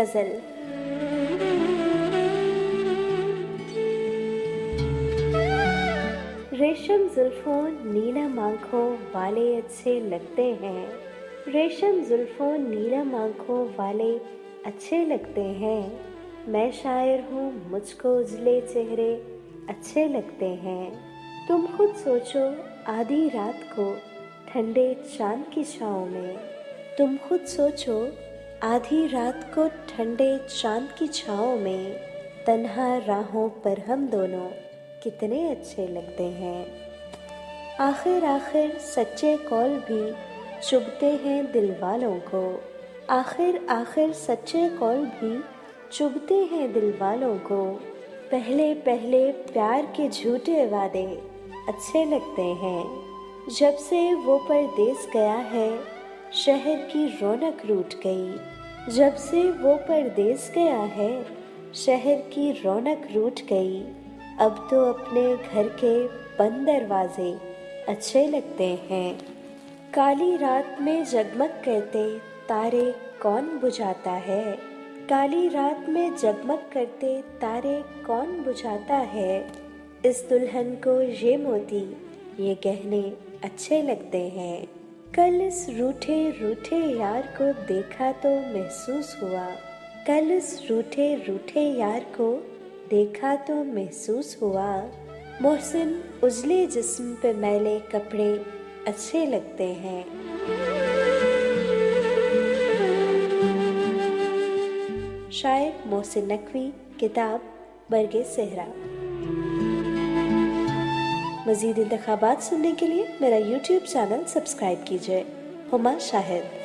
गजल। रेशम जुल्फों नीलम आँखों वाले अच्छे लगते हैं, रेशम जुल्फों नीलम आँखों वाले अच्छे लगते हैं। मैं शायर हूँ, मुझको उजले चेहरे अच्छे लगते हैं। तुम खुद सोचो आधी रात को ठंडे चांद की छाँव में, तुम खुद सोचो आधी रात को ठंडे चांद की छाँव में, तन्हा राहों पर हम दोनों कितने अच्छे लगते हैं। आखिर आखिर सच्चे कौल भी चुभते हैं दिल वालों को, आखिर आखिर सच्चे कौल भी चुभते हैं दिल वालों को। पहले पहले प्यार के झूठे वादे अच्छे लगते हैं, जब से वो परदेस गया है शहर की रौनक रूठ गई, जब से वो परदेस गया है शहर की रौनक रूठ गई। अब तो अपने घर के बंद दरवाजे अच्छे लगते हैं। काली रात में जगमग करते तारे कौन बुझाता है, काली रात में जगमग करते तारे कौन बुझाता है। इस दुल्हन को ये मोती ये गहने अच्छे लगते हैं। कल इस रूठे रूठे यार को देखा तो महसूस हुआ, कल इस रूठे रूठे यार को देखा तो महसूस हुआ। मोहसिन उजले जिस्म पे मैले कपड़े अच्छे लगते हैं। शायर मोहसिन नकवी, किताब बरगे सेहरा। मज़ीद इंतखाबात सुनने के लिए मेरा YouTube चैनल सब्सक्राइब कीजिए। हुमा शाहिद।